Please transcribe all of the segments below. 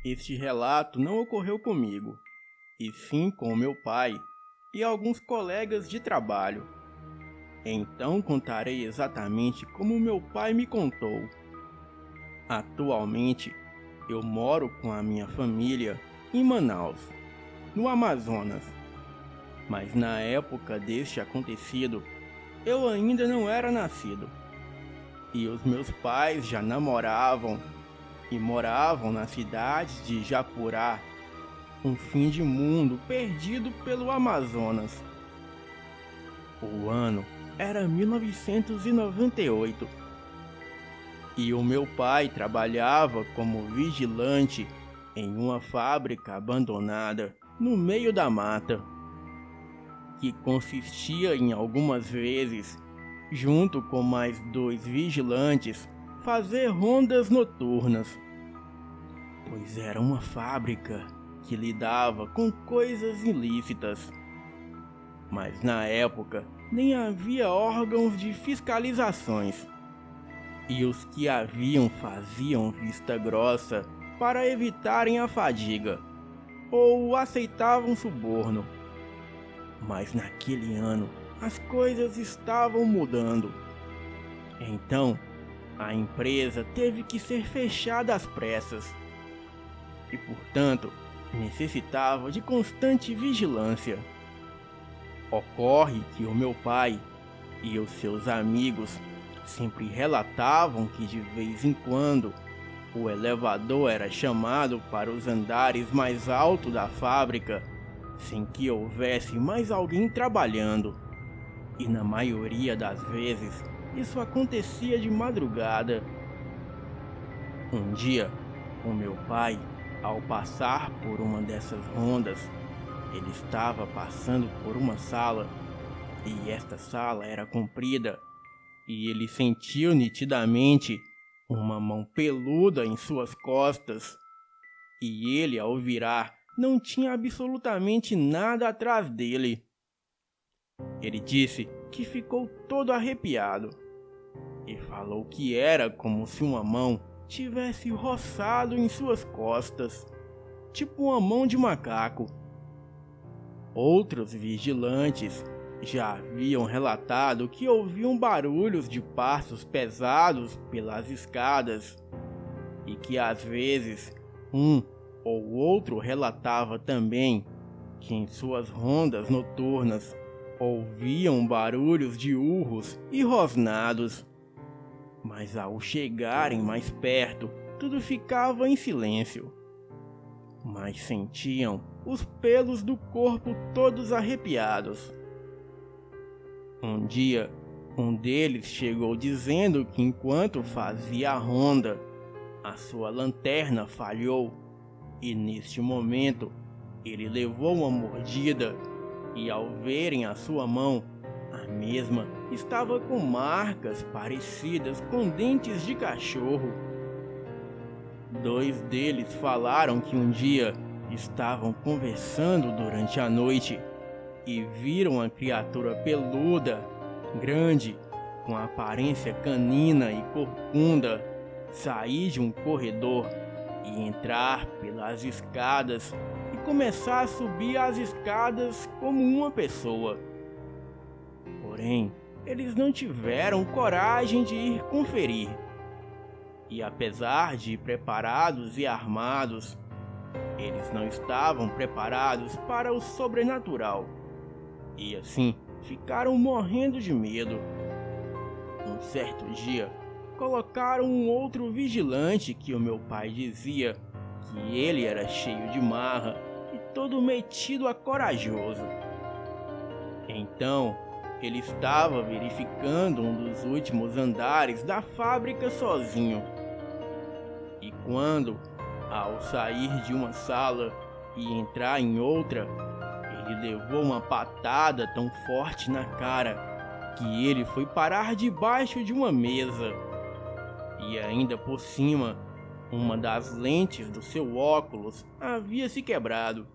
Este relato não ocorreu comigo, e sim com o meu pai e alguns colegas de trabalho. Então contarei exatamente como meu pai me contou. Atualmente, eu moro com a minha família em Manaus, no Amazonas. Mas na época deste acontecido, eu ainda não era nascido. E os meus pais já namoravam e moravam na cidade de Japurá, um fim de mundo perdido pelo Amazonas. O ano era 1998 e o meu pai trabalhava como vigilante em uma fábrica abandonada no meio da mata, que consistia em algumas vezes, junto com mais 2 vigilantes, fazer rondas noturnas, pois era uma fábrica que lidava com coisas ilícitas. Mas na época nem havia órgãos de fiscalizações, e os que haviam faziam vista grossa para evitarem a fadiga, ou aceitavam suborno. Mas naquele ano as coisas estavam mudando. Então a empresa teve que ser fechada às pressas e, portanto, necessitava de constante vigilância. Ocorre que o meu pai e os seus amigos sempre relatavam que de vez em quando o elevador era chamado para os andares mais altos da fábrica sem que houvesse mais alguém trabalhando. E na maioria das vezes isso acontecia de madrugada. Um dia, o meu pai, ao passar por uma dessas rondas, ele estava passando por uma sala, e esta sala era comprida, e ele sentiu nitidamente uma mão peluda em suas costas, e ele, ao virar, não tinha absolutamente nada atrás dele. Ele disse que ficou todo arrepiado, e falou que era como se uma mão tivesse roçado em suas costas, tipo uma mão de macaco. Outros vigilantes já haviam relatado que ouviam barulhos de passos pesados pelas escadas e que às vezes um ou outro relatava também que em suas rondas noturnas ouviam barulhos de urros e rosnados. Mas ao chegarem mais perto, tudo ficava em silêncio. Mas sentiam os pelos do corpo todos arrepiados. Um dia, um deles chegou dizendo que enquanto fazia a ronda, a sua lanterna falhou e neste momento ele levou uma mordida e, ao verem a sua mão, a mesma estava com marcas parecidas com dentes de cachorro. 2 deles falaram que um dia estavam conversando durante a noite e viram uma criatura peluda, grande, com aparência canina e corcunda, sair de um corredor e entrar pelas escadas e começar a subir as escadas como uma pessoa. Porém, eles não tiveram coragem de ir conferir. E apesar de preparados e armados, eles não estavam preparados para o sobrenatural. E assim, ficaram morrendo de medo. Um certo dia, colocaram um outro vigilante que o meu pai dizia que ele era cheio de marra e todo metido a corajoso. Então, ele estava verificando um dos últimos andares da fábrica sozinho. E quando, ao sair de uma sala e entrar em outra, ele levou uma patada tão forte na cara que ele foi parar debaixo de uma mesa. E ainda por cima, uma das lentes do seu óculos havia se quebrado.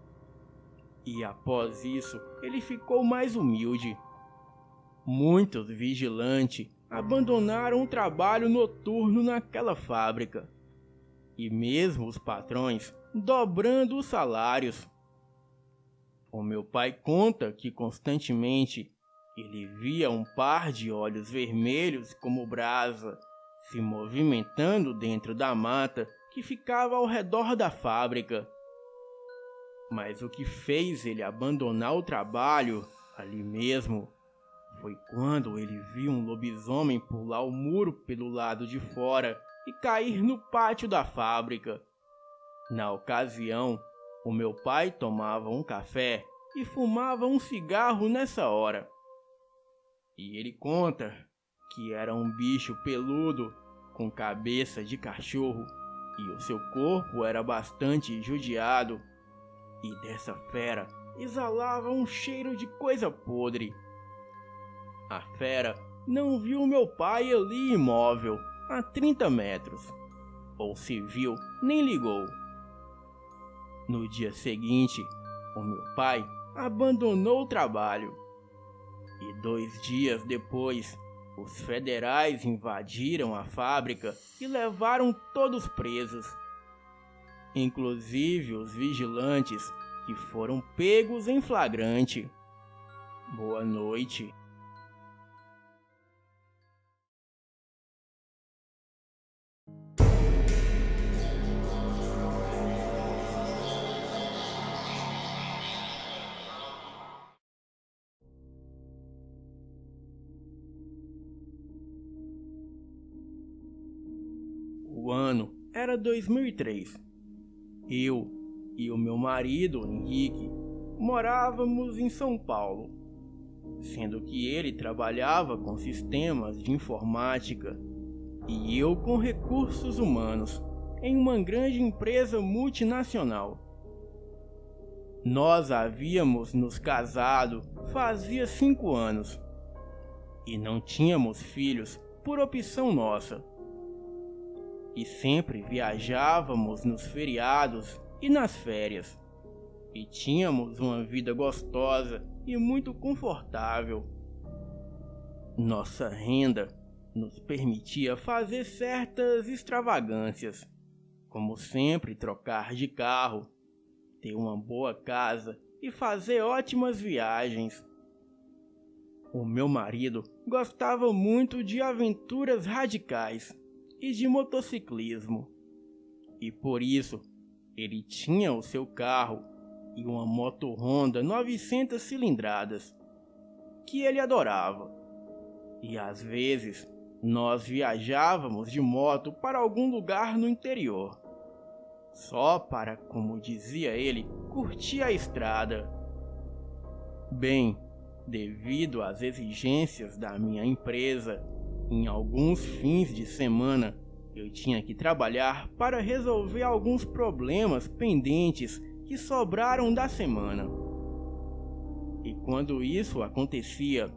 E após isso, ele ficou mais humilde. Muitos vigilantes abandonaram o trabalho noturno naquela fábrica. e mesmo os patrões dobrando os salários. O meu pai conta que constantemente ele via um par de olhos vermelhos como brasa se movimentando dentro da mata que ficava ao redor da fábrica. Mas o que fez ele abandonar o trabalho ali mesmo foi quando ele viu um lobisomem pular o muro pelo lado de fora e cair no pátio da fábrica. Na ocasião, o meu pai tomava um café e fumava um cigarro nessa hora. E ele conta que era um bicho peludo com cabeça de cachorro e o seu corpo era bastante judiado. E dessa fera exalava um cheiro de coisa podre. A fera não viu meu pai ali imóvel a 30 metros, ou se viu, nem ligou. No dia seguinte, o meu pai abandonou o trabalho. E 2 dias depois, os federais invadiram a fábrica e levaram todos presos. Inclusive os vigilantes que foram pegos em flagrante. Boa noite. O ano era 2003. Eu e o meu marido, Henrique, morávamos em São Paulo, sendo que ele trabalhava com sistemas de informática e eu com recursos humanos em uma grande empresa multinacional. Nós havíamos nos casado fazia 5 anos e não tínhamos filhos por opção nossa. E sempre viajávamos nos feriados e nas férias. E tínhamos uma vida gostosa e muito confortável. Nossa renda nos permitia fazer certas extravagâncias, como sempre trocar de carro, ter uma boa casa e fazer ótimas viagens. O meu marido gostava muito de aventuras radicais e de motociclismo, e por isso ele tinha o seu carro e uma moto Honda 900 cilindradas, que ele adorava. E às vezes nós viajávamos de moto para algum lugar no interior, só para, como dizia ele, curtir a estrada. Bem, devido às exigências da minha empresa, em alguns fins de semana, eu tinha que trabalhar para resolver alguns problemas pendentes que sobraram da semana. E quando isso acontecia,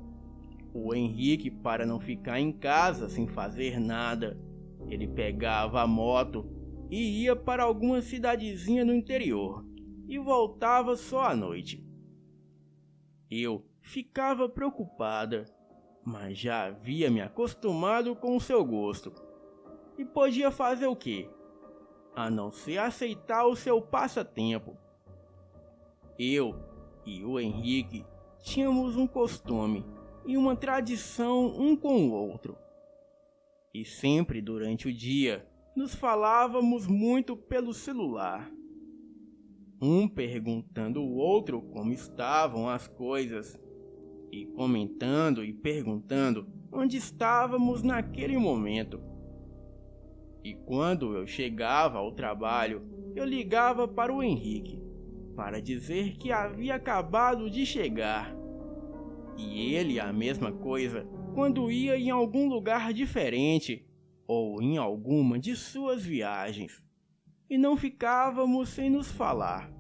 o Henrique, para não ficar em casa sem fazer nada, ele pegava a moto e ia para alguma cidadezinha no interior e voltava só à noite. Eu ficava preocupada, mas já havia me acostumado com o seu gosto. E podia fazer o quê? A não ser aceitar o seu passatempo. Eu e o Henrique tínhamos um costume e uma tradição um com o outro. E sempre durante o dia nos falávamos muito pelo celular. Um perguntando ao outro como estavam as coisas, e comentando e perguntando onde estávamos naquele momento. E quando eu chegava ao trabalho, eu ligava para o Henrique, para dizer que havia acabado de chegar. E ele a mesma coisa quando ia em algum lugar diferente, ou em alguma de suas viagens. E não ficávamos sem nos falar.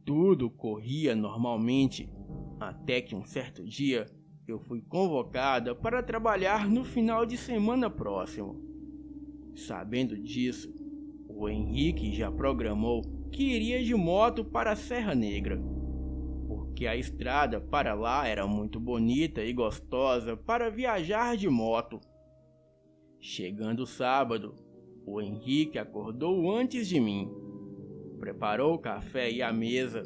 Tudo corria normalmente, até que um certo dia eu fui convocada para trabalhar no final de semana próximo. Sabendo disso, o Henrique já programou que iria de moto para a Serra Negra, porque a estrada para lá era muito bonita e gostosa para viajar de moto. Chegando sábado, O Henrique acordou antes de mim, preparou o café e a mesa,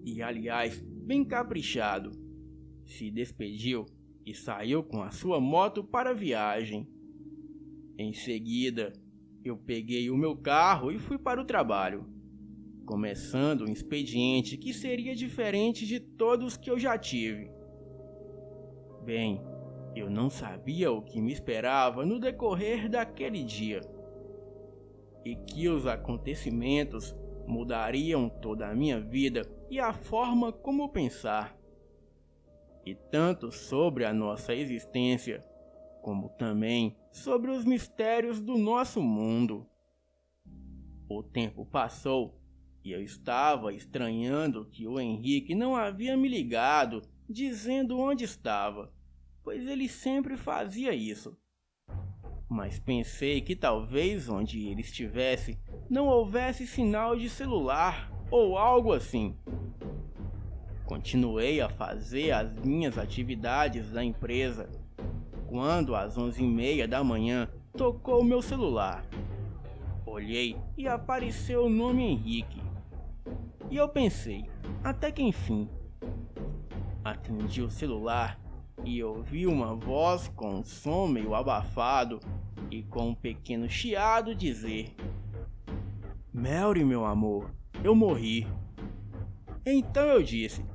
e aliás, bem caprichado, se despediu e saiu com a sua moto para a viagem. Em seguida, eu peguei o meu carro e fui para o trabalho, começando um expediente que seria diferente de todos que eu já tive. Bem, eu não sabia o que me esperava no decorrer daquele dia, e que os acontecimentos mudariam toda a minha vida e a forma como pensar, e tanto sobre a nossa existência, como também sobre os mistérios do nosso mundo. O tempo passou e eu estava estranhando que o Henrique não havia me ligado dizendo onde estava, pois ele sempre fazia isso. Mas pensei que talvez onde ele estivesse não houvesse sinal de celular ou algo assim. Continuei a fazer as minhas atividades da empresa, quando às 11h30 da manhã tocou meu celular. Olhei e apareceu o nome Henrique. E eu pensei, até que enfim. Atendi o celular e ouvi uma voz com um som meio abafado e com um pequeno chiado dizer: "Melry, meu amor, eu morri." Então eu disse: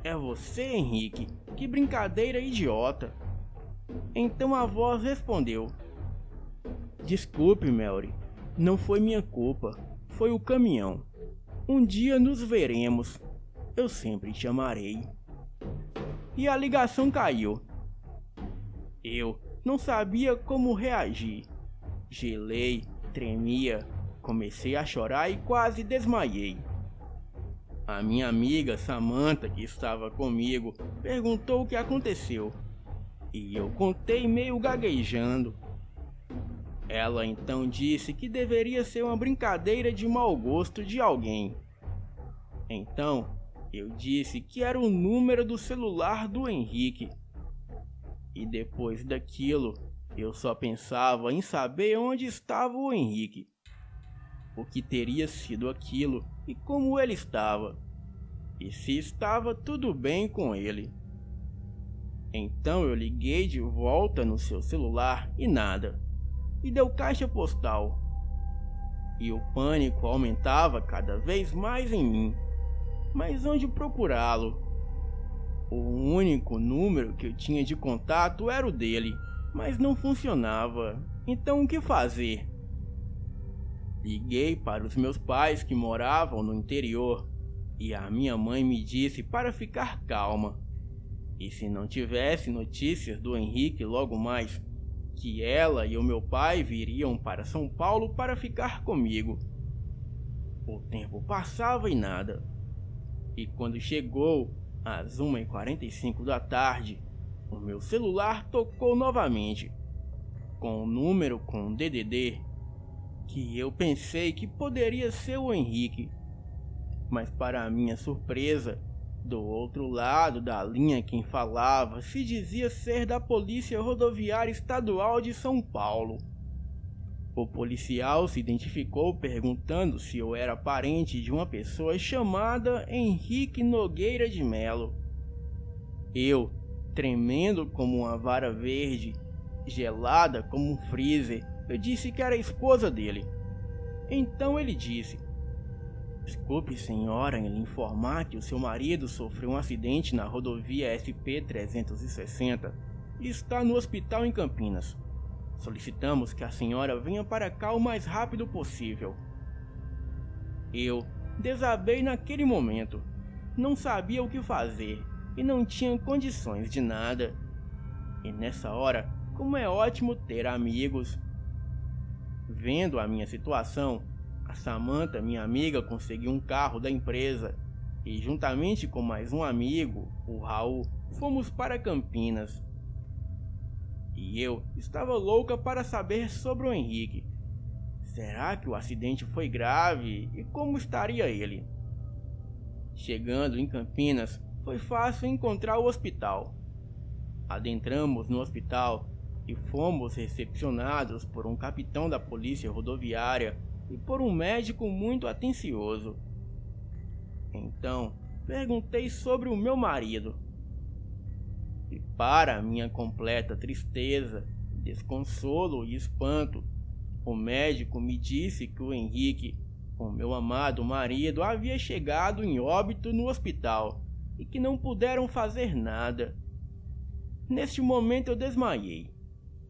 "É você, Henrique? Que brincadeira idiota." Então a voz respondeu: "Desculpe, Melry, não foi minha culpa, foi o caminhão. Um dia nos veremos, eu sempre te amarei." E a ligação caiu. Eu não sabia como reagir. Gelei, tremia, comecei a chorar e quase desmaiei. A minha amiga Samantha, que estava comigo, perguntou o que aconteceu, e eu contei meio gaguejando. Ela então disse que deveria ser uma brincadeira de mau gosto de alguém. Então eu disse que era o número do celular do Henrique. E depois daquilo, eu só pensava em saber onde estava o Henrique, o que teria sido aquilo e como ele estava, e se estava tudo bem com ele. Então eu liguei de volta no seu celular e nada, e deu caixa postal. E o pânico aumentava cada vez mais em mim. Mas onde procurá-lo? O único número que eu tinha de contato era o dele, mas não funcionava. Então o que fazer? Liguei para os meus pais que moravam no interior, e a minha mãe me disse para ficar calma, e se não tivesse notícias do Henrique logo mais, que ela e o meu pai viriam para São Paulo para ficar comigo. O tempo passava e nada, e quando chegou às 1h45 da tarde, o meu celular tocou novamente, com um número com DDD, que eu pensei que poderia ser o Henrique, mas para minha surpresa, do outro lado da linha quem falava se dizia ser da Polícia Rodoviária Estadual de São Paulo. O policial se identificou perguntando se eu era parente de uma pessoa chamada Henrique Nogueira de Melo. Eu, tremendo como uma vara verde, gelada como um freezer, eu disse que era a esposa dele. Então ele disse: "Desculpe, senhora, em lhe informar que o seu marido sofreu um acidente na rodovia SP-360 e está no hospital em Campinas. Solicitamos que a senhora venha para cá o mais rápido possível." Eu desabei naquele momento. Não sabia o que fazer e não tinha condições de nada. E nessa hora, como é ótimo ter amigos. Vendo a minha situação, a Samantha, minha amiga, conseguiu um carro da empresa e, juntamente com mais um amigo, o Raul, fomos para Campinas. E eu estava louca para saber sobre o Henrique. Será que o acidente foi grave e como estaria ele? Chegando em Campinas, foi fácil encontrar o hospital. Adentramos no hospital e fomos recepcionados por um capitão da polícia rodoviária e por um médico muito atencioso. Então, perguntei sobre o meu marido. E para minha completa tristeza, desconsolo e espanto, o médico me disse que o Henrique, o meu amado marido, havia chegado em óbito no hospital e que não puderam fazer nada. Neste momento eu desmaiei,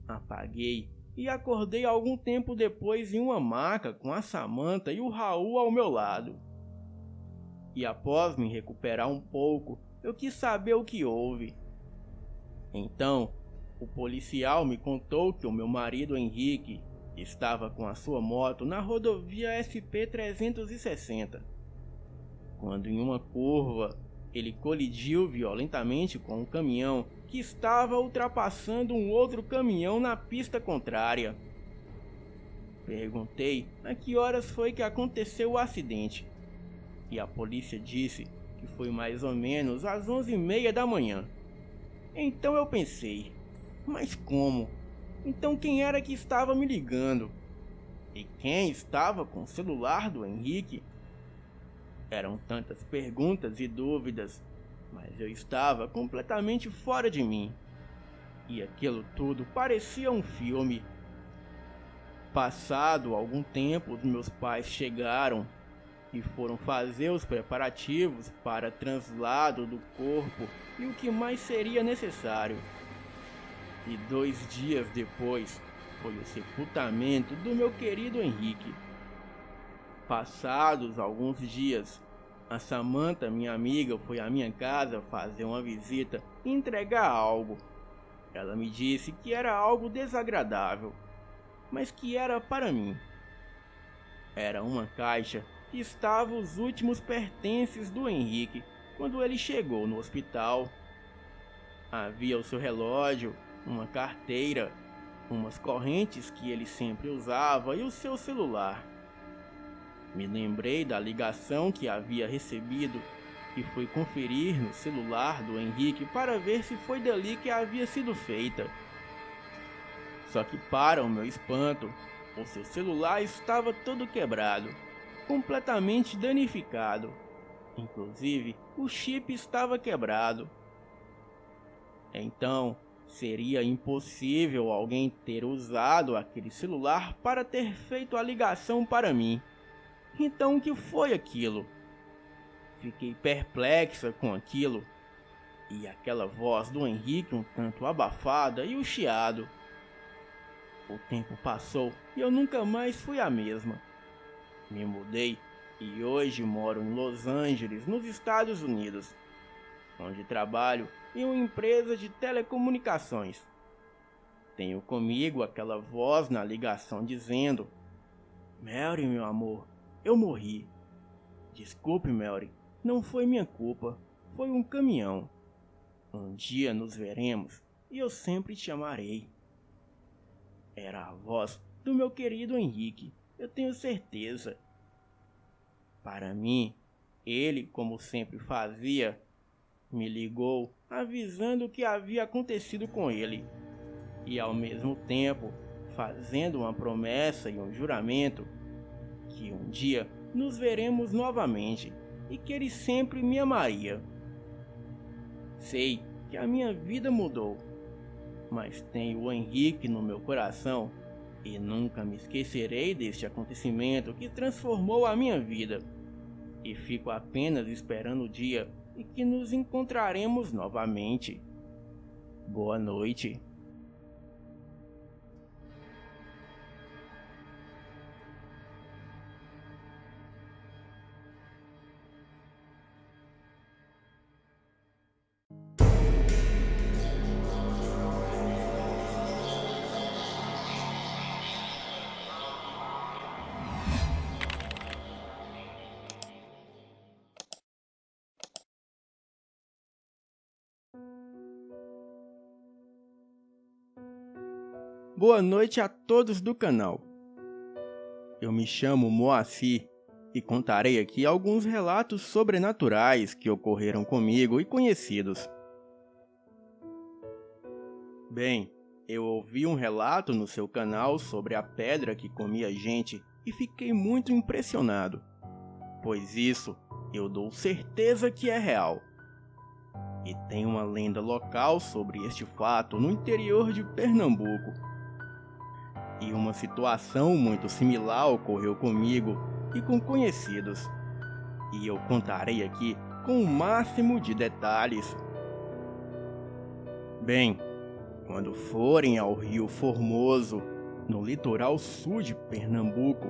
apaguei e acordei algum tempo depois em uma maca com a Samantha e o Raul ao meu lado. E após me recuperar um pouco, eu quis saber o que houve. Então, o policial me contou que o meu marido Henrique estava com a sua moto na rodovia SP-360, quando em uma curva ele colidiu violentamente com um caminhão que estava ultrapassando um outro caminhão na pista contrária. Perguntei a que horas foi que aconteceu o acidente, e a polícia disse que foi mais ou menos às 11h30 da manhã. Então eu pensei, mas como? Então quem era que estava me ligando? E quem estava com o celular do Henrique? Eram tantas perguntas e dúvidas, mas eu estava completamente fora de mim. E aquilo tudo parecia um filme. Passado algum tempo, os meus pais chegaram e foram fazer os preparativos para traslado do corpo e o que mais seria necessário. E 2 dias depois foi o sepultamento do meu querido Henrique. Passados alguns dias, a Samantha, minha amiga, foi à minha casa fazer uma visita e entregar algo. Ela me disse que era algo desagradável, mas que era para mim. Era uma caixa que estava os últimos pertences do Henrique quando ele chegou no hospital. Havia o seu relógio, uma carteira, umas correntes que ele sempre usava e o seu celular. Me lembrei da ligação que havia recebido e fui conferir no celular do Henrique para ver se foi dali que havia sido feita. Só que, para o meu espanto, o seu celular estava todo quebrado, completamente danificado. Inclusive, o chip estava quebrado. Então, seria impossível alguém ter usado aquele celular para ter feito a ligação para mim. Então, o que foi aquilo? Fiquei perplexa com aquilo. E aquela voz do Henrique um tanto abafada e o chiado. O tempo passou e eu nunca mais fui a mesma. Me mudei e hoje moro em Los Angeles, nos Estados Unidos, onde trabalho em uma empresa de telecomunicações. Tenho comigo aquela voz na ligação dizendo: "Mary, meu amor, eu morri. Desculpe, Mary, não foi minha culpa, foi um caminhão. Um dia nos veremos e eu sempre te amarei." Era a voz do meu querido Henrique, eu tenho certeza. Para mim, ele, como sempre fazia, me ligou avisando o que havia acontecido com ele e, ao mesmo tempo, fazendo uma promessa e um juramento que um dia nos veremos novamente e que ele sempre me amaria. Sei que a minha vida mudou, mas tenho o Henrique no meu coração e nunca me esquecerei deste acontecimento que transformou a minha vida. E fico apenas esperando o dia em que nos encontraremos novamente. Boa noite. Boa noite a todos do canal. Eu me chamo Moacir e contarei aqui alguns relatos sobrenaturais que ocorreram comigo e conhecidos. Bem, Eu ouvi um relato no seu canal sobre a pedra que comia gente e fiquei muito impressionado, pois isso eu dou certeza que é real. E tem uma lenda local sobre este fato no interior de Pernambuco. E uma situação muito similar ocorreu comigo e com conhecidos. E eu contarei aqui com o máximo de detalhes. Bem, quando forem ao Rio Formoso, no litoral sul de Pernambuco,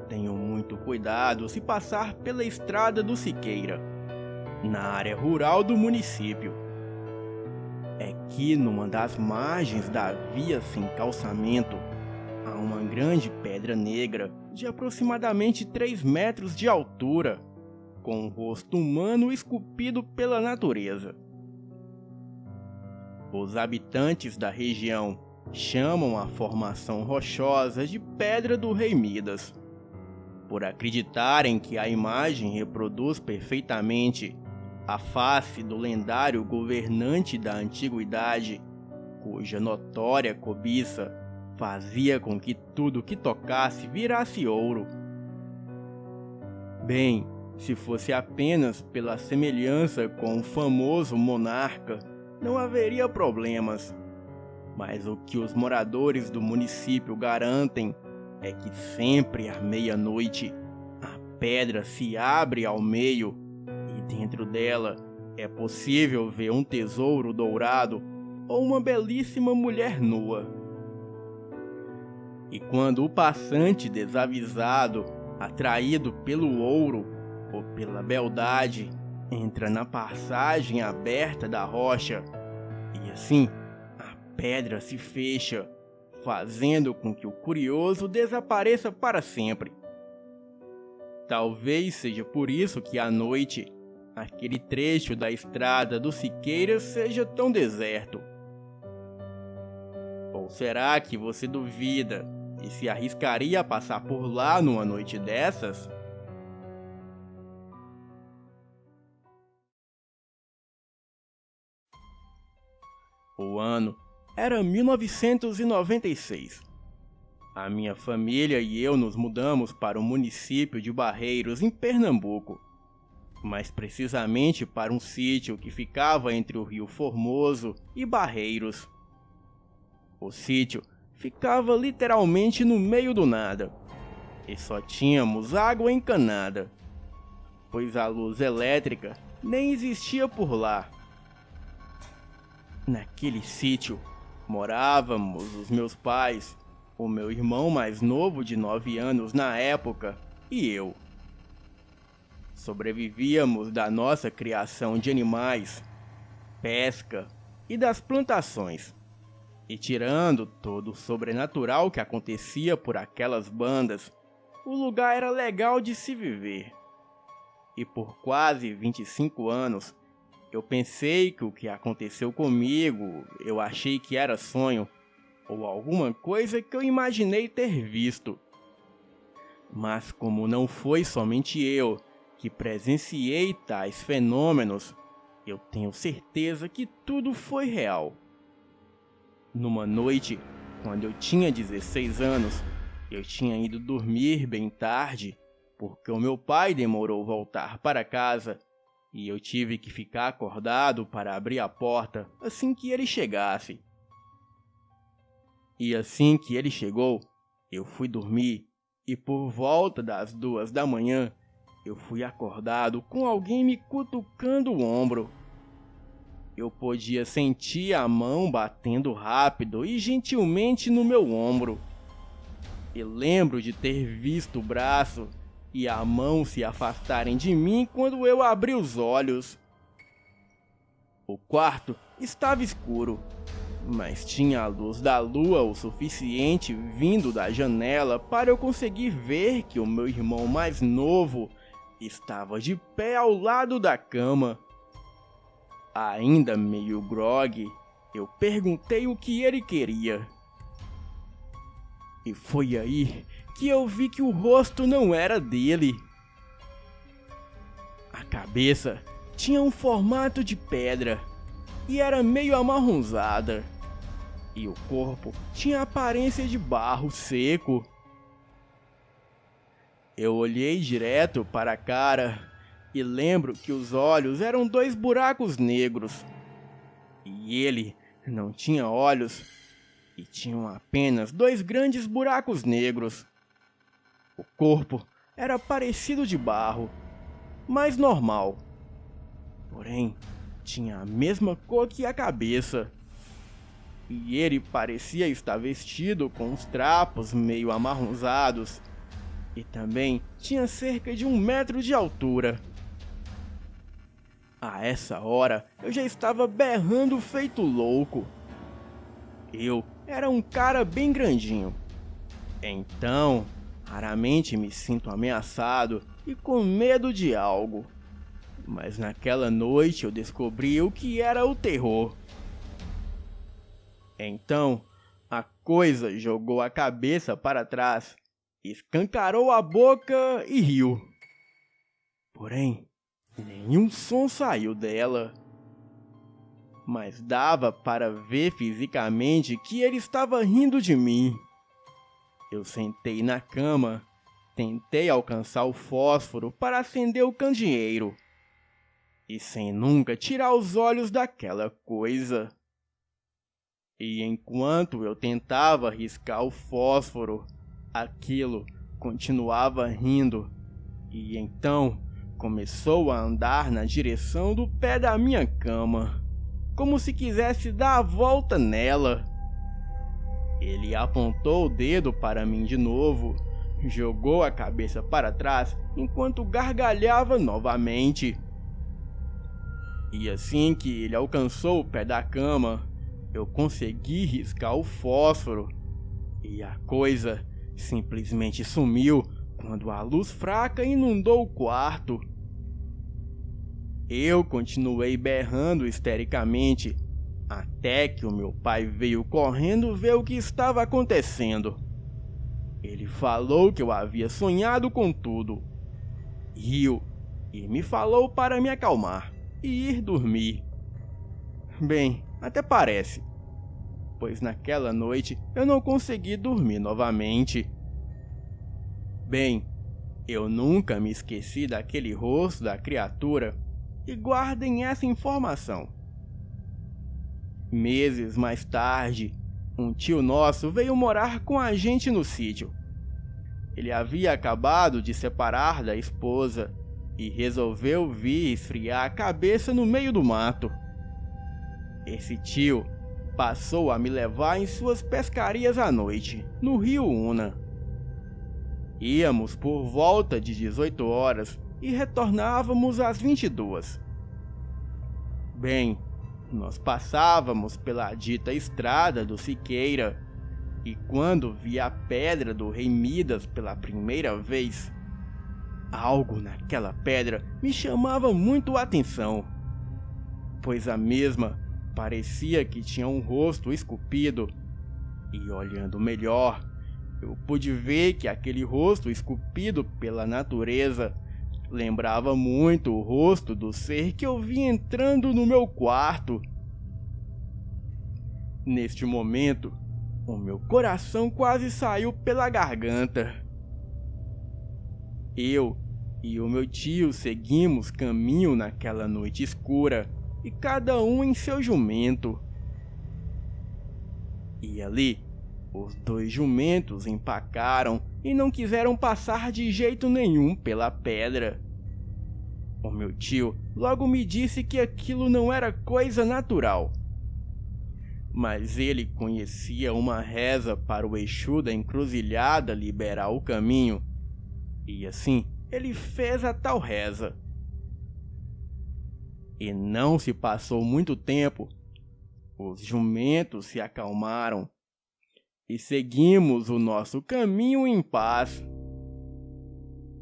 tenham muito cuidado se passar pela Estrada do Siqueira, na área rural do município. É que numa das margens da via sem calçamento, há uma grande pedra negra de aproximadamente 3 metros de altura, com um rosto humano esculpido pela natureza. Os habitantes da região chamam a formação rochosa de Pedra do Rei Midas, por acreditarem que a imagem reproduz perfeitamente a face do lendário governante da antiguidade, cuja notória cobiça fazia com que tudo que tocasse virasse ouro. Bem, se fosse apenas pela semelhança com o famoso monarca, não haveria problemas. Mas o que os moradores do município garantem é que sempre à meia-noite a pedra se abre ao meio e dentro dela é possível ver um tesouro dourado ou uma belíssima mulher nua. E quando o passante desavisado, atraído pelo ouro ou pela beldade, entra na passagem aberta da rocha, e assim a pedra se fecha, fazendo com que o curioso desapareça para sempre. Talvez seja por isso que à noite aquele trecho da Estrada do Siqueira seja tão deserto. Ou será que você duvida e se arriscaria a passar por lá numa noite dessas? O ano era 1996. A minha família e eu nos mudamos para o município de Barreiros, em Pernambuco, mais precisamente para um sítio que ficava entre o Rio Formoso e Barreiros. O sítio ficava literalmente no meio do nada, e só tínhamos água encanada, pois a luz elétrica nem existia por lá. Naquele sítio morávamos os meus pais, o meu irmão mais novo de 9 anos na época e eu. Sobrevivíamos da nossa criação de animais, pesca e das plantações. E tirando todo o sobrenatural que acontecia por aquelas bandas, o lugar era legal de se viver. E por quase 25 anos, eu pensei que o que aconteceu comigo, eu achei que era sonho, ou alguma coisa que eu imaginei ter visto. Mas como não foi somente eu que presenciei tais fenômenos, eu tenho certeza que tudo foi real. Numa noite, quando eu tinha 16 anos, eu tinha ido dormir bem tarde, porque o meu pai demorou voltar para casa, e eu tive que ficar acordado para abrir a porta assim que ele chegasse. E assim que ele chegou, eu fui dormir, e por volta das 2 da manhã, eu fui acordado com alguém me cutucando o ombro. Eu podia sentir a mão batendo rápido e gentilmente no meu ombro. E lembro de ter visto o braço e a mão se afastarem de mim quando eu abri os olhos. O quarto estava escuro, mas tinha a luz da lua o suficiente vindo da janela para eu conseguir ver que o meu irmão mais novo estava de pé ao lado da cama. Ainda meio grogue, eu perguntei o que ele queria. E foi aí que eu vi que o rosto não era dele. A cabeça tinha um formato de pedra e era meio amarronzada. e o corpo tinha aparência de barro seco. Eu olhei direto para a cara e lembro que os olhos eram 2 buracos negros. E ele não tinha olhos e tinham apenas 2 grandes buracos negros. O corpo era parecido de barro, mas normal. Porém, tinha a mesma cor que a cabeça. E ele parecia estar vestido com uns trapos meio amarronzados. E também tinha cerca de 1 metro de altura. A essa hora, eu já estava berrando feito louco. Eu era um cara bem grandinho. Então, raramente me sinto ameaçado e com medo de algo. Mas naquela noite eu descobri o que era o terror. Então, a coisa jogou a cabeça para trás, escancarou a boca e riu. Porém, nenhum som saiu dela. Mas dava para ver fisicamente que ele estava rindo de mim. Eu sentei na cama, tentei alcançar o fósforo para acender o candeeiro. E sem nunca tirar os olhos daquela coisa. E enquanto eu tentava riscar o fósforo, aquilo continuava rindo. E então começou a andar na direção do pé da minha cama, como se quisesse dar a volta nela. Ele apontou o dedo para mim de novo, jogou a cabeça para trás enquanto gargalhava novamente. E assim que ele alcançou o pé da cama, eu consegui riscar o fósforo. E a coisa simplesmente sumiu quando a luz fraca inundou o quarto. Eu continuei berrando histericamente, até que o meu pai veio correndo ver o que estava acontecendo. Ele falou que eu havia sonhado com tudo. Riu e me falou para me acalmar e ir dormir. Bem, até parece, pois naquela noite eu não consegui dormir novamente. Bem, eu nunca me esqueci daquele rosto da criatura e guardem essa informação. Meses mais tarde, um tio nosso veio morar com a gente no sítio. Ele havia acabado de separar da esposa e resolveu vir esfriar a cabeça no meio do mato. Esse tio passou a me levar em suas pescarias à noite, no rio Una. Íamos por volta de 18 horas e retornávamos às 22. Bem, nós passávamos pela dita estrada do Siqueira, e quando vi a pedra do rei Midas pela primeira vez, algo naquela pedra me chamava muito a atenção, pois a mesma parecia que tinha um rosto esculpido, e olhando melhor, eu pude ver que aquele rosto esculpido pela natureza lembrava muito o rosto do ser que eu vi entrando no meu quarto. Neste momento, o meu coração quase saiu pela garganta. Eu e o meu tio seguimos caminho naquela noite escura, e cada um em seu jumento. E ali, os 2 jumentos empacaram e não quiseram passar de jeito nenhum pela pedra. O meu tio logo me disse que aquilo não era coisa natural. Mas ele conhecia uma reza para o Exu da encruzilhada liberar o caminho, e assim ele fez a tal reza. E não se passou muito tempo, os jumentos se acalmaram e seguimos o nosso caminho em paz.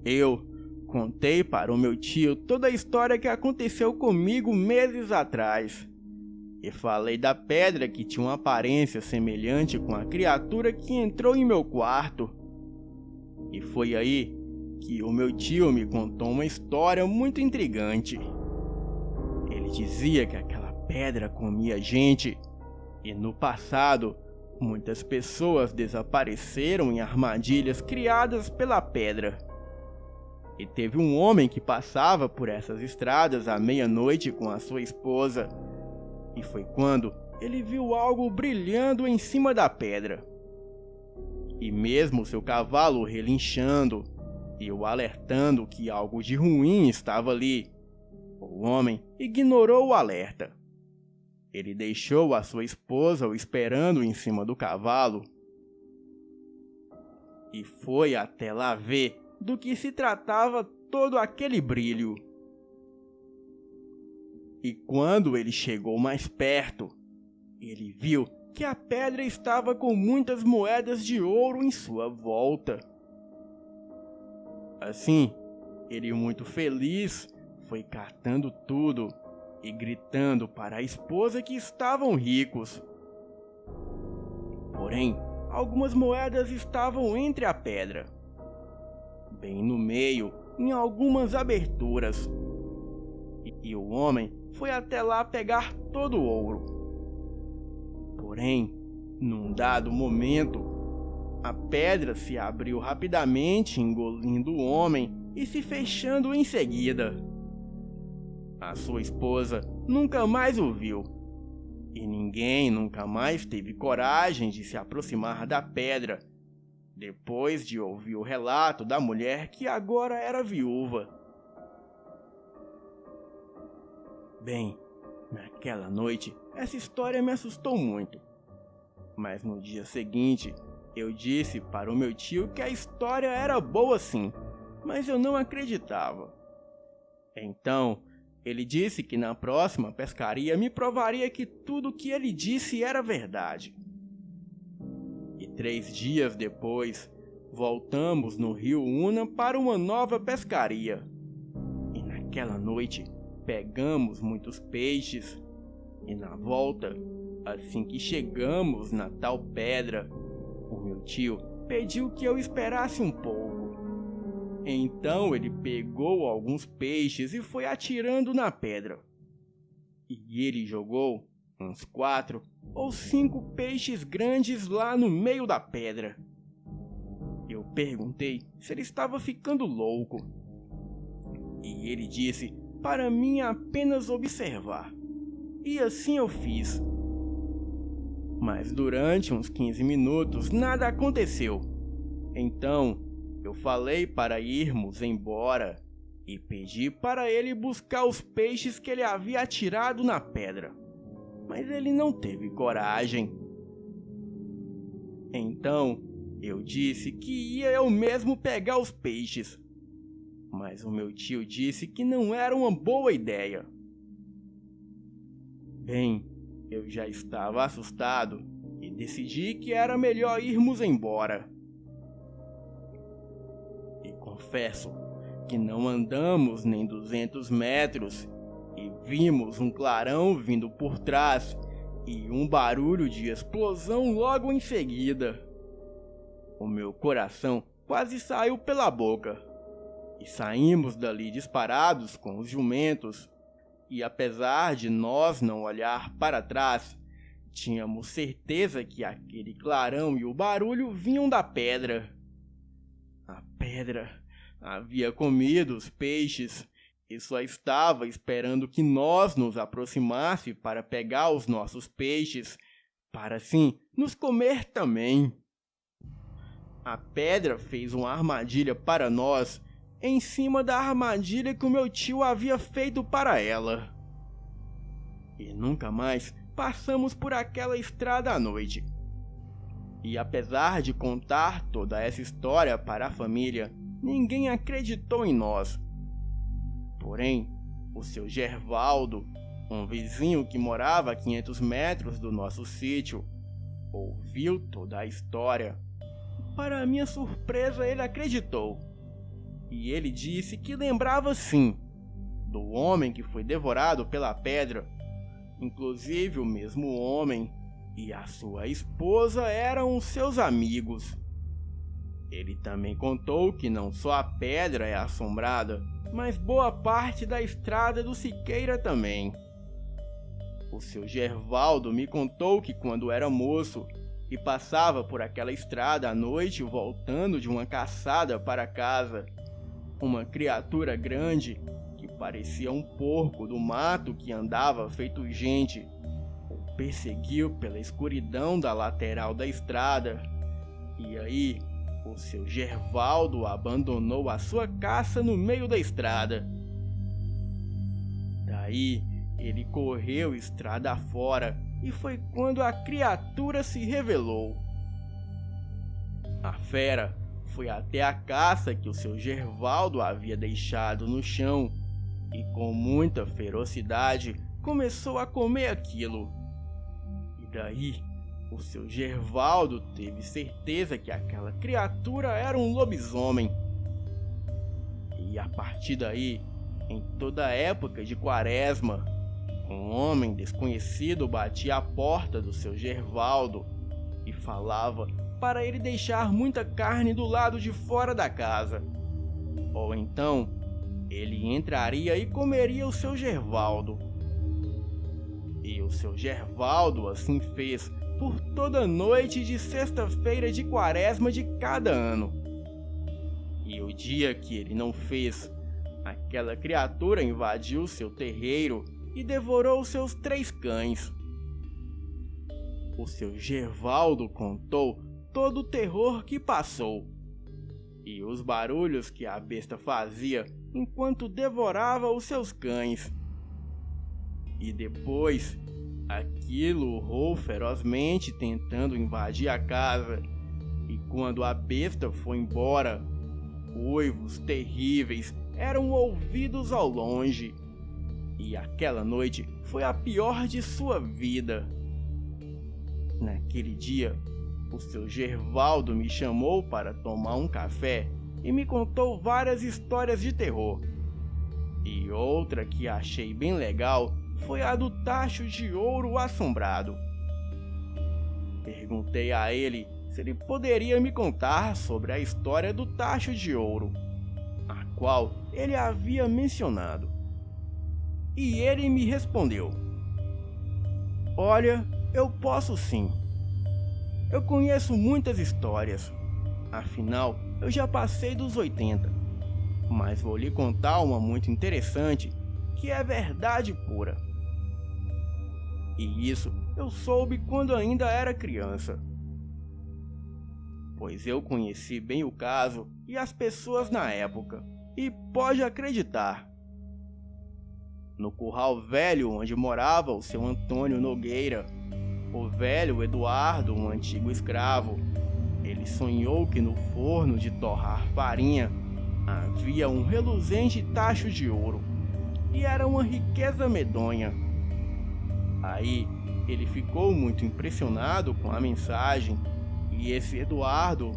Eu contei para o meu tio toda a história que aconteceu comigo meses atrás, e falei da pedra que tinha uma aparência semelhante com a criatura que entrou em meu quarto. E foi aí que o meu tio me contou uma história muito intrigante. Ele dizia que aquela pedra comia gente, e no passado Muitas pessoas desapareceram em armadilhas criadas pela pedra. E teve um homem que passava por essas estradas à meia-noite com a sua esposa. E foi quando ele viu algo brilhando em cima da pedra. E mesmo seu cavalo relinchando e o alertando que algo de ruim estava ali, o homem ignorou o alerta. Ele deixou a sua esposa o esperando em cima do cavalo e foi até lá ver do que se tratava todo aquele brilho. E quando ele chegou mais perto, ele viu que a pedra estava com muitas moedas de ouro em sua volta. Assim, ele, muito feliz, foi catando tudo e gritando para a esposa que estavam ricos. Porém, algumas moedas estavam entre a pedra, bem no meio, em algumas aberturas. E o homem foi até lá pegar todo o ouro. Porém, num dado momento, a pedra se abriu rapidamente, engolindo o homem e se fechando em seguida. A sua esposa nunca mais o viu, e ninguém nunca mais teve coragem de se aproximar da pedra, depois de ouvir o relato da mulher que agora era viúva. Bem, naquela noite, essa história me assustou muito. Mas no dia seguinte, eu disse para o meu tio que a história era boa sim, mas eu não acreditava. Então, ele disse que na próxima pescaria me provaria que tudo o que ele disse era verdade. E 3 dias depois, voltamos no rio Una para uma nova pescaria. E naquela noite, pegamos muitos peixes. E na volta, assim que chegamos na tal pedra, o meu tio pediu que eu esperasse um pouco. Então ele pegou alguns peixes e foi atirando na pedra. E ele jogou uns 4 ou 5 peixes grandes lá no meio da pedra. Eu perguntei se ele estava ficando louco. E ele disse para mim apenas observar. E assim eu fiz. Mas durante uns 15 minutos nada aconteceu. Então eu falei para irmos embora e pedi para ele buscar os peixes que ele havia atirado na pedra. Mas ele não teve coragem. Então eu disse que ia eu mesmo pegar os peixes. Mas o meu tio disse que não era uma boa ideia. Bem, eu já estava assustado e decidi que era melhor irmos embora. E confesso que não andamos nem 200 metros e vimos um clarão vindo por trás e um barulho de explosão logo em seguida. O meu coração quase saiu pela boca e saímos dali disparados com os jumentos. E apesar de nós não olhar para trás, tínhamos certeza que aquele clarão e o barulho vinham da pedra. A pedra havia comido os peixes e só estava esperando que nós nos aproximássemos para pegar os nossos peixes, para assim nos comer também. A pedra fez uma armadilha para nós, em cima da armadilha que o meu tio havia feito para ela. E nunca mais passamos por aquela estrada à noite. E apesar de contar toda essa história para a família, ninguém acreditou em nós. Porém, o seu Gervaldo, um vizinho que morava a 500 metros do nosso sítio, ouviu toda a história. Para minha surpresa, ele acreditou. E ele disse que lembrava sim do homem que foi devorado pela pedra. Inclusive o mesmo homem e a sua esposa eram seus amigos. Ele também contou que não só a pedra é assombrada, mas boa parte da estrada do Siqueira também. O seu Gervaldo me contou que quando era moço, e passava por aquela estrada à noite voltando de uma caçada para casa. Uma criatura grande, que parecia um porco do mato que andava feito gente, o perseguiu pela escuridão da lateral da estrada. E aí, o seu Gervaldo abandonou a sua caça no meio da estrada. Daí, ele correu estrada fora e foi quando a criatura se revelou. A fera foi até a caça que o seu Gervaldo havia deixado no chão e, com muita ferocidade, começou a comer aquilo. E daí, o seu Gervaldo teve certeza que aquela criatura era um lobisomem. E a partir daí, em toda a época de Quaresma, um homem desconhecido batia à porta do seu Gervaldo e falava para ele deixar muita carne do lado de fora da casa. Ou então, ele entraria e comeria o seu Gervaldo. E o seu Gervaldo assim fez por toda noite de sexta-feira de Quaresma de cada ano. E o dia que ele não fez, aquela criatura invadiu seu terreiro e devorou seus 3 cães. O seu Gervaldo contou todo o terror que passou e os barulhos que a besta fazia enquanto devorava os seus cães. E depois, aquilo urrou ferozmente tentando invadir a casa, e quando a besta foi embora, uivos terríveis eram ouvidos ao longe. E aquela noite foi a pior de sua vida. Naquele dia, o seu Gervaldo me chamou para tomar um café e me contou várias histórias de terror. E outra que achei bem legal foi a do tacho de ouro assombrado. Perguntei a ele se ele poderia me contar sobre a história do tacho de ouro, a qual ele havia mencionado. E ele me respondeu: "Olha, eu posso sim. Eu conheço muitas histórias, afinal eu já passei dos 80, mas vou lhe contar uma muito interessante que é verdade pura. E isso eu soube quando ainda era criança, pois eu conheci bem o caso e as pessoas na época, e pode acreditar. No curral velho onde morava o seu Antônio Nogueira, o velho Eduardo, um antigo escravo, ele sonhou que no forno de torrar farinha havia um reluzente tacho de ouro, e era uma riqueza medonha. Aí ele ficou muito impressionado com a mensagem, e esse Eduardo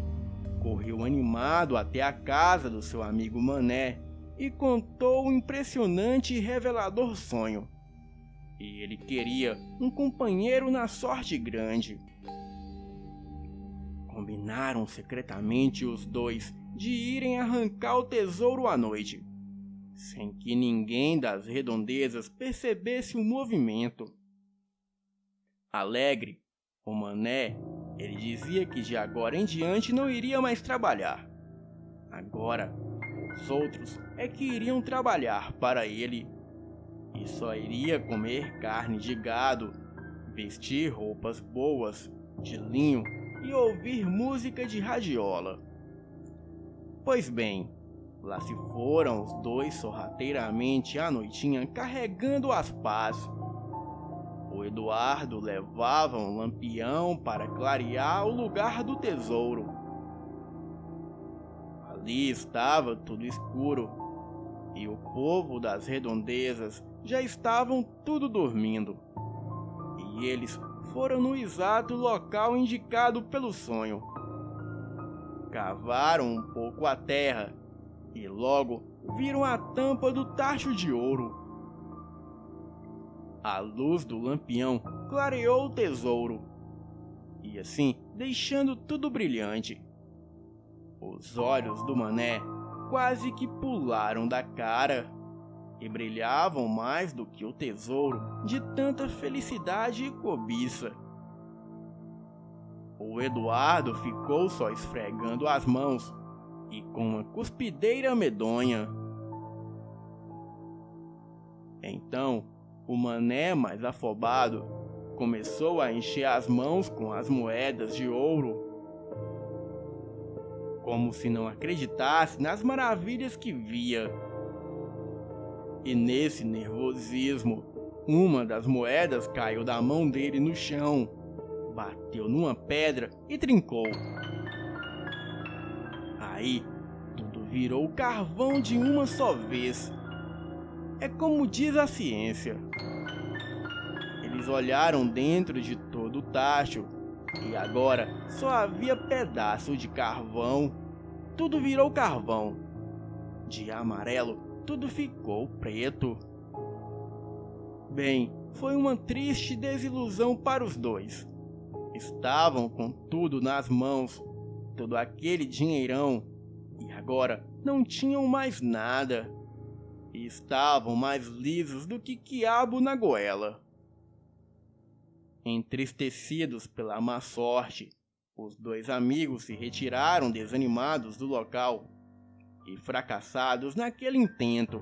correu animado até a casa do seu amigo Mané e contou um impressionante e revelador sonho. E ele queria um companheiro na sorte grande. Combinaram secretamente os dois de irem arrancar o tesouro à noite, sem que ninguém das redondezas percebesse o movimento. Alegre, o Mané, ele dizia que de agora em diante não iria mais trabalhar. Agora, os outros é que iriam trabalhar para ele, e só iria comer carne de gado, vestir roupas boas, de linho e ouvir música de radiola. Pois bem, lá se foram os dois sorrateiramente à noitinha carregando as pás. O Eduardo levava um lampião para clarear o lugar do tesouro. Ali estava tudo escuro, e o povo das redondezas já estavam tudo dormindo. E eles foram no exato local indicado pelo sonho. Cavaram um pouco a terra e logo viram a tampa do tacho de ouro. A luz do lampião clareou o tesouro, e assim deixando tudo brilhante. Os olhos do Mané quase que pularam da cara e brilhavam mais do que o tesouro de tanta felicidade e cobiça. O Eduardo ficou só esfregando as mãos e com uma cuspideira medonha. Então, o mané, mais afobado, começou a encher as mãos com as moedas de ouro, como se não acreditasse nas maravilhas que via. E nesse nervosismo, uma das moedas caiu da mão dele no chão, bateu numa pedra e trincou. Aí, tudo virou carvão de uma só vez. É como diz a ciência. Eles olharam dentro de todo o tacho e agora só havia pedaço de carvão. Tudo virou carvão. De amarelo, tudo ficou preto. Bem, foi uma triste desilusão para os dois. Estavam com tudo nas mãos, todo aquele dinheirão, e agora não tinham mais nada. E estavam mais lisos do que quiabo na goela. Entristecidos pela má sorte, os dois amigos se retiraram desanimados do local e fracassados naquele intento.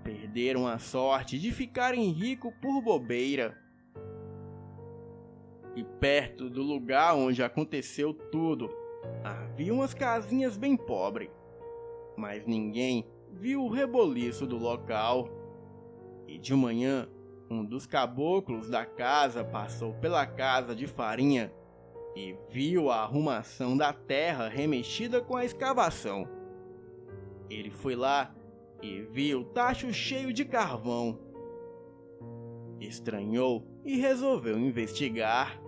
Perderam a sorte de ficarem ricos por bobeira. E perto do lugar onde aconteceu tudo, havia umas casinhas bem pobres, mas ninguém viu o reboliço do local. E de manhã, um dos caboclos da casa passou pela casa de farinha e viu a arrumação da terra remexida com a escavação. Ele foi lá e viu o tacho cheio de carvão. Estranhou e resolveu investigar.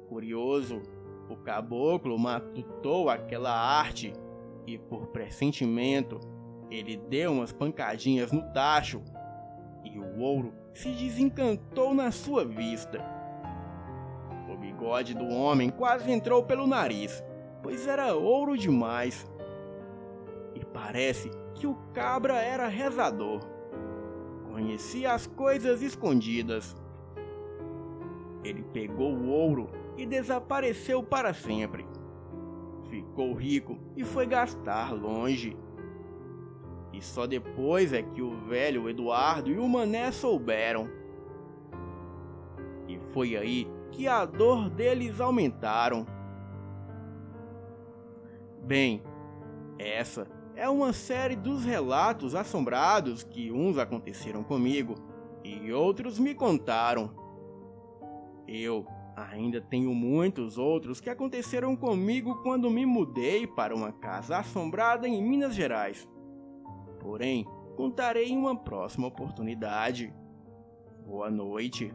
Curioso, o caboclo matutou aquela arte e, por pressentimento, ele deu umas pancadinhas no tacho e o ouro se desencantou na sua vista. O bigode do homem quase entrou pelo nariz, pois era ouro demais. E parece que o cabra era rezador. Conhecia as coisas escondidas. Ele pegou o ouro e desapareceu para sempre. Ficou rico e foi gastar longe. E só depois é que o velho Eduardo e o mané souberam. E foi aí que a dor deles aumentaram. Bem, essa é uma série dos relatos assombrados que uns aconteceram comigo e outros me contaram. Eu ainda tenho muitos outros que aconteceram comigo quando me mudei para uma casa assombrada em Minas Gerais. Porém, contarei em uma próxima oportunidade. Boa noite.